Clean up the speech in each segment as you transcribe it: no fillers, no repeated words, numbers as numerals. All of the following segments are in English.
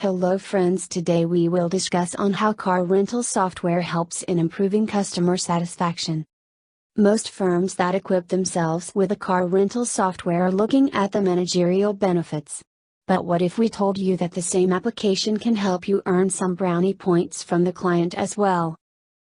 Hello friends, today we will discuss on how car rental software helps in improving customer satisfaction. Most firms that equip themselves with a car rental software are looking at the managerial benefits. But what if we told you that the same application can help you earn some brownie points from the client as well?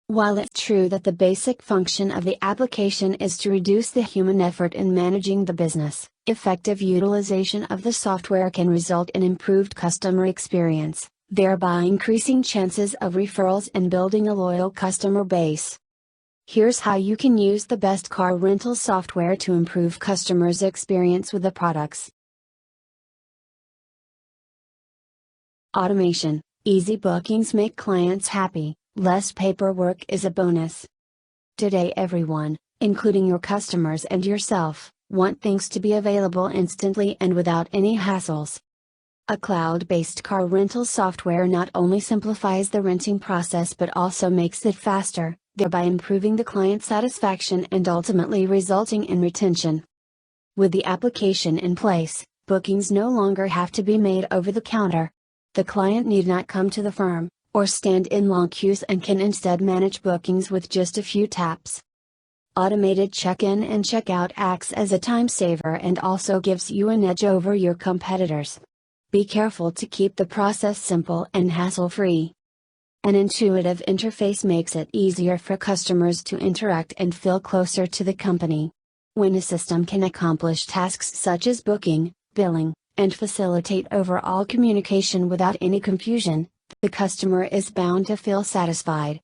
While it's true that the basic function of the application is to reduce the human effort in managing the business, effective utilization of the software can result in improved customer experience, thereby increasing chances of referrals and building a loyal customer base. Here's how you can use the best car rental software to improve customers' experience with the products. Automation. Easy bookings make clients happy. Less paperwork is a bonus. Today everyone, including your customers and yourself, want things to be available instantly and without any hassles. A cloud-based car rental software not only simplifies the renting process but also makes it faster, thereby improving the client satisfaction and ultimately resulting in retention. With the application in place, bookings no longer have to be made over the counter. The client need not come to the firm, or stand in long queues and can instead manage bookings with just a few taps. Automated check-in and check-out acts as a time saver and also gives you an edge over your competitors. Be careful to keep the process simple and hassle-free. An intuitive interface makes it easier for customers to interact and feel closer to the company. When a system can accomplish tasks such as booking, billing, and facilitate overall communication without any confusion, the customer is bound to feel satisfied.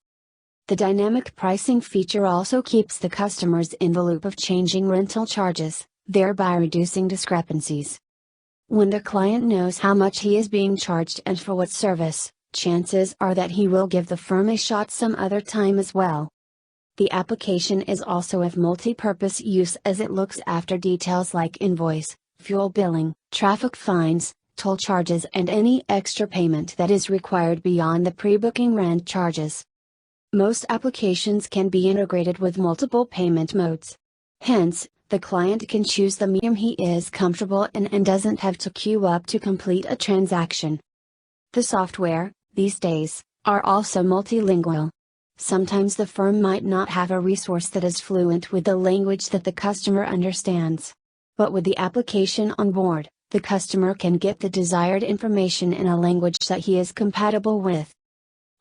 The dynamic pricing feature also keeps the customers in the loop of changing rental charges, thereby reducing discrepancies. When the client knows how much he is being charged and for what service, chances are that he will give the firm a shot some other time as well. The application is also of multi-purpose use as it looks after details like invoice, fuel billing, traffic fines, toll charges and any extra payment that is required beyond the pre-booking rent charges. Most applications can be integrated with multiple payment modes. Hence, the client can choose the medium he is comfortable in and doesn't have to queue up to complete a transaction. The software, these days, are also multilingual. Sometimes the firm might not have a resource that is fluent with the language that the customer understands. But with the application on board, the customer can get the desired information in a language that he is compatible with.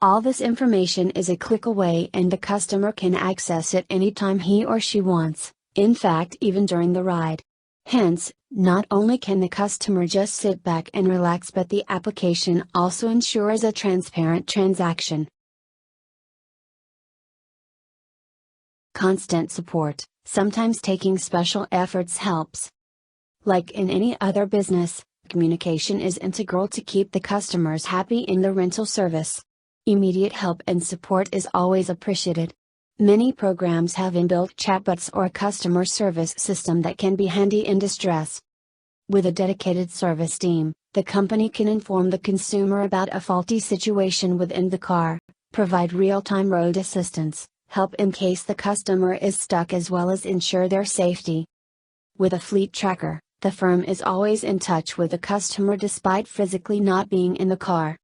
All this information is a click away and the customer can access it anytime he or she wants, in fact even during the ride. Hence, not only can the customer just sit back and relax but the application also ensures a transparent transaction. Constant support, sometimes taking special efforts helps. Like in any other business, communication is integral to keep the customers happy in the rental service. Immediate help and support is always appreciated. Many programs have inbuilt chatbots or a customer service system that can be handy in distress. With a dedicated service team, the company can inform the consumer about a faulty situation within the car, provide real-time road assistance, help in case the customer is stuck as well as ensure their safety. With a fleet tracker, the firm is always in touch with the customer despite physically not being in the car.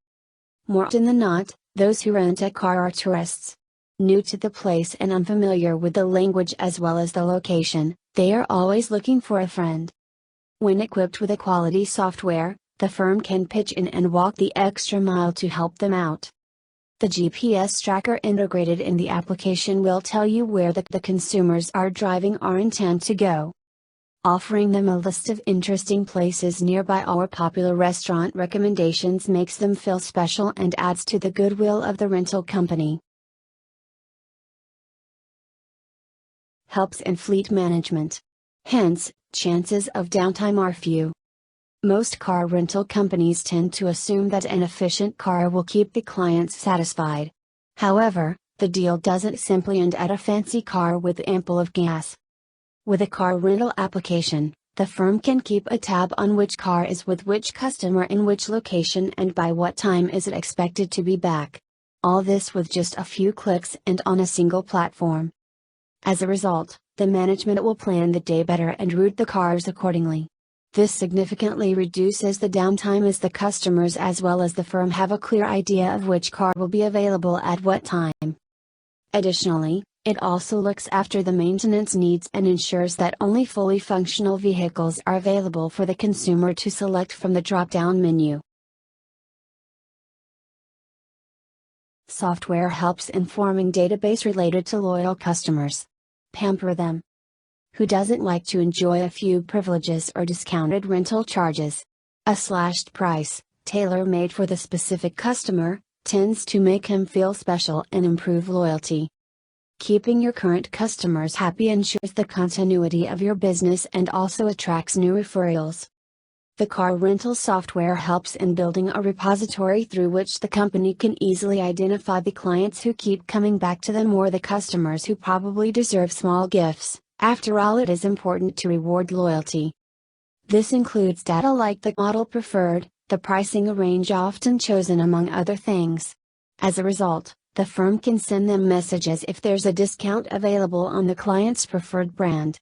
More often than not, those who rent a car are tourists. New to the place and unfamiliar with the language as well as the location, they are always looking for a friend. When equipped with a quality software, the firm can pitch in and walk the extra mile to help them out. The GPS tracker integrated in the application will tell you where the consumers are driving or intend to go. Offering them a list of interesting places nearby or popular restaurant recommendations makes them feel special and adds to the goodwill of the rental company. Helps in fleet management. Hence, chances of downtime are few. Most car rental companies tend to assume that an efficient car will keep the clients satisfied. However, the deal doesn't simply end at a fancy car with ample of gas. With a car rental application, the firm can keep a tab on which car is with which customer in which location and by what time is it expected to be back. All this with just a few clicks and on a single platform. As a result, the management will plan the day better and route the cars accordingly. This significantly reduces the downtime as the customers as well as the firm have a clear idea of which car will be available at what time. Additionally, it also looks after the maintenance needs and ensures that only fully functional vehicles are available for the consumer to select from the drop-down menu. Software helps in forming database related to loyal customers. Pamper them. Who doesn't like to enjoy a few privileges or discounted rental charges? A slashed price, tailor-made for the specific customer, tends to make him feel special and improve loyalty. Keeping your current customers happy ensures the continuity of your business and also attracts new referrals. The car rental software helps in building a repository through which the company can easily identify the clients who keep coming back to them or the customers who probably deserve small gifts. After all, it is important to reward loyalty. This includes data like the model preferred, the pricing range often chosen, among other things. As a result, the firm can send them messages if there's a discount available on the client's preferred brand.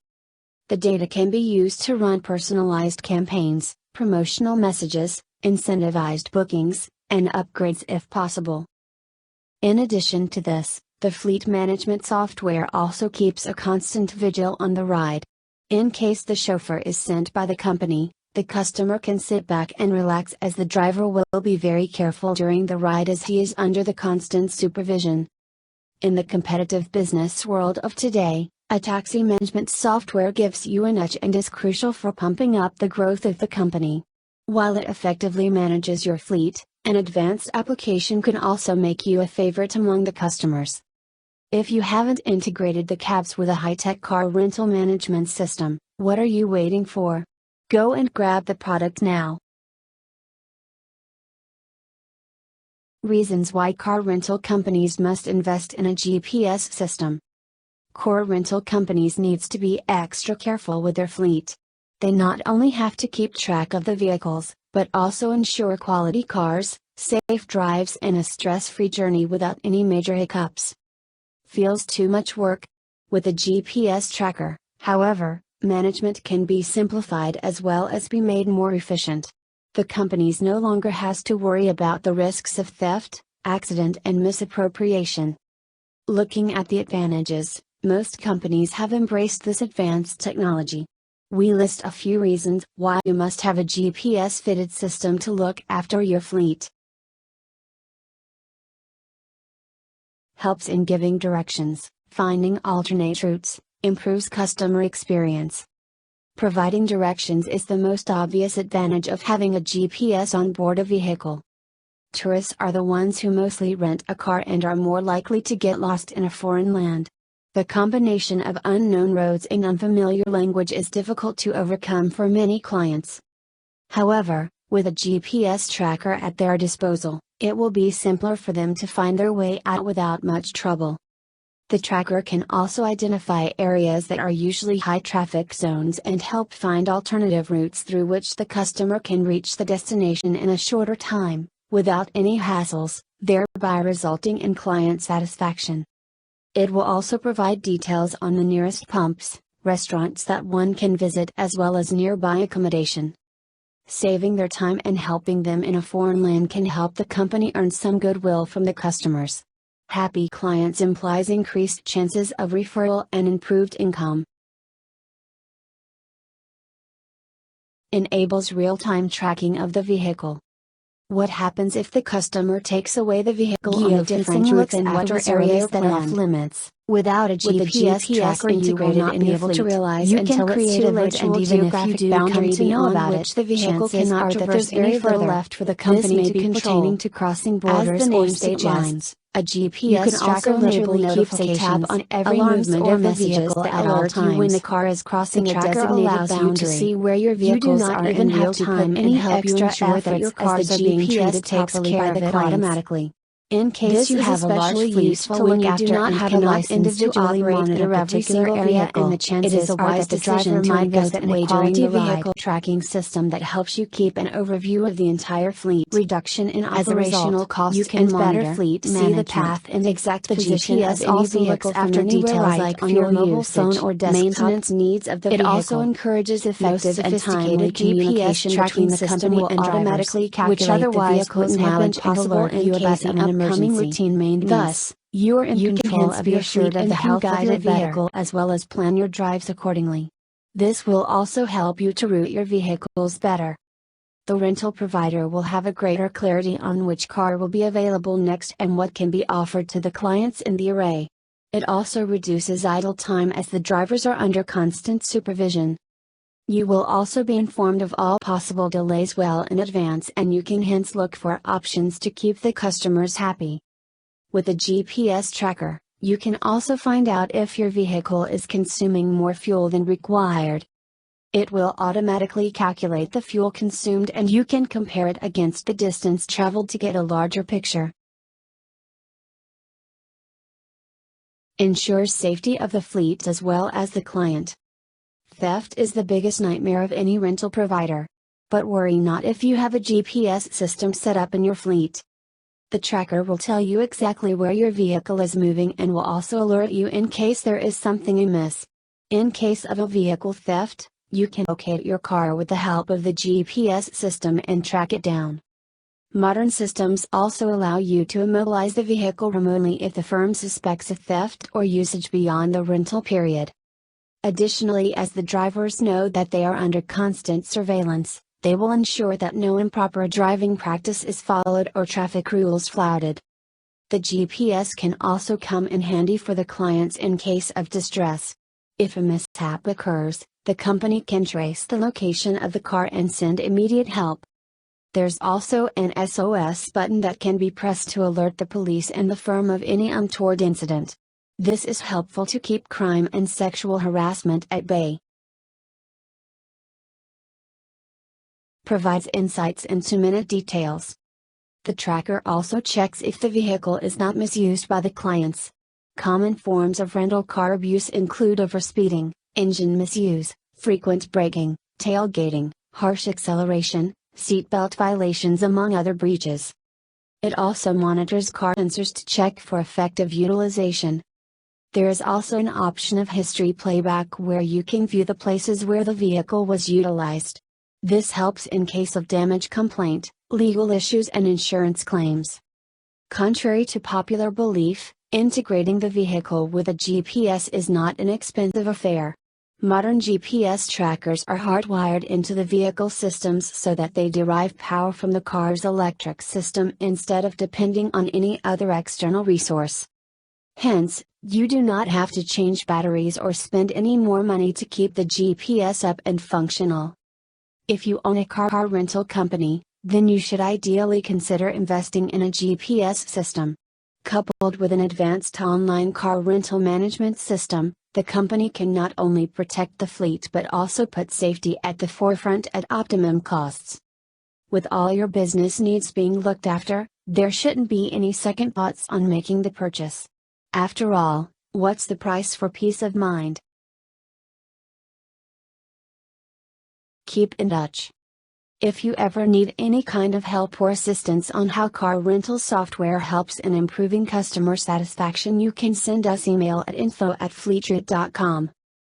The data can be used to run personalized campaigns, promotional messages, incentivized bookings, and upgrades if possible. In addition to this, the fleet management software also keeps a constant vigil on the ride. In case the chauffeur is sent by the company, the customer can sit back and relax as the driver will be very careful during the ride as he is under the constant supervision. In the competitive business world of today, a taxi management software gives you an edge and is crucial for pumping up the growth of the company. While it effectively manages your fleet, an advanced application can also make you a favorite among the customers. If you haven't integrated the cabs with a high-tech car rental management system, what are you waiting for? Go and grab the product now. Reasons why car rental companies must invest in a GPS system. Car rental companies needs to be extra careful with their fleet. They not only have to keep track of the vehicles, but also ensure quality cars, safe drives and a stress-free journey without any major hiccups. Feels too much work? With a GPS tracker, however, management can be simplified as well as be made more efficient. The companies no longer has to worry about the risks of theft, accident and misappropriation. Looking at the advantages, most companies have embraced this advanced technology. We list a few reasons why you must have a GPS-fitted system to look after your fleet. Helps in giving directions, finding alternate routes, improves customer experience. Providing directions is the most obvious advantage of having a GPS on board a vehicle. Tourists are the ones who mostly rent a car and are more likely to get lost in a foreign land. The combination of unknown roads and unfamiliar language is difficult to overcome for many clients. However, with a GPS tracker at their disposal, it will be simpler for them to find their way out without much trouble. The tracker can also identify areas that are usually high traffic zones and help find alternative routes through which the customer can reach the destination in a shorter time, without any hassles, thereby resulting in client satisfaction. It will also provide details on the nearest pumps, restaurants that one can visit as well as nearby accommodation. Saving their time and helping them in a foreign land can help the company earn some goodwill from the customers. Happy clients implies increased chances of referral and improved income. Enables real-time tracking of the vehicle. What happens if the customer takes away the vehicle on a different route and water areas than off limits? Without a GPS tracker, you will not be able to realize until it's too late, and even if you do come to know about it, the vehicle cannot traverse any further left for the company to control to crossing borders or state lines. A GPS tracker literally keeps a tab on every movement of the vehicle at all times. When the car is crossing a designated boundary, to see where your vehicles are in real time and help you ensure that your cars are being treated properly by the clients automatically. In case you have a large fleet to look after and cannot individually monitor every single vehicle, and the chances are that the driver might go to a quality vehicle tracking system that helps you keep an overview of the entire fleet. Reduction in operational costs. You can better fleet see the path and exact position of any vehicle after details like on your mobile phone or desktop. Maintenance needs of the vehicle. It also encourages effective and timely GPS tracking the company will automatically calculate which otherwise wouldn't have been possible in case of an upcoming routine maintenance. Thus, you're in control of your fleet and the health of your vehicle as well as plan your drives accordingly. This will also help you to route your vehicles better. The rental provider will have a greater clarity on which car will be available next and what can be offered to the clients in the array. It also reduces idle time as the drivers are under constant supervision. You will also be informed of all possible delays well in advance, and you can hence look for options to keep the customers happy. With a GPS tracker, you can also find out if your vehicle is consuming more fuel than required. It will automatically calculate the fuel consumed and you can compare it against the distance traveled to get a larger picture. Ensures safety of the fleet as well as the client. Theft is the biggest nightmare of any rental provider. But worry not if you have a GPS system set up in your fleet. The tracker will tell you exactly where your vehicle is moving and will also alert you in case there is something amiss. In case of a vehicle theft, you can locate your car with the help of the GPS system and track it down. Modern systems also allow you to immobilize the vehicle remotely if the firm suspects a theft or usage beyond the rental period. Additionally, as the drivers know that they are under constant surveillance, they will ensure that no improper driving practice is followed or traffic rules flouted. The GPS can also come in handy for the clients in case of distress. If a mishap occurs, the company can trace the location of the car and send immediate help. There's also an SOS button that can be pressed to alert the police and the firm of any untoward incident. This is helpful to keep crime and sexual harassment at bay. Provides insights into minute details. The tracker also checks if the vehicle is not misused by the clients. Common forms of rental car abuse include overspeeding, engine misuse, frequent braking, tailgating, harsh acceleration, seatbelt violations among other breaches. It also monitors car sensors to check for effective utilization. There is also an option of history playback where you can view the places where the vehicle was utilized. This helps in case of damage complaint, legal issues and insurance claims. Contrary to popular belief, integrating the vehicle with a GPS is not an expensive affair. Modern GPS trackers are hardwired into the vehicle systems so that they derive power from the car's electric system instead of depending on any other external resource. Hence, you do not have to change batteries or spend any more money to keep the GPS up and functional. If you own a car rental company, then you should ideally consider investing in a GPS system. Coupled with an advanced online car rental management system, the company can not only protect the fleet but also put safety at the forefront at optimum costs. With all your business needs being looked after, there shouldn't be any second thoughts on making the purchase. After all, what's the price for peace of mind? Keep in touch. If you ever need any kind of help or assistance on how car rental software helps in improving customer satisfaction, you can send us email at info@fleetroot.com.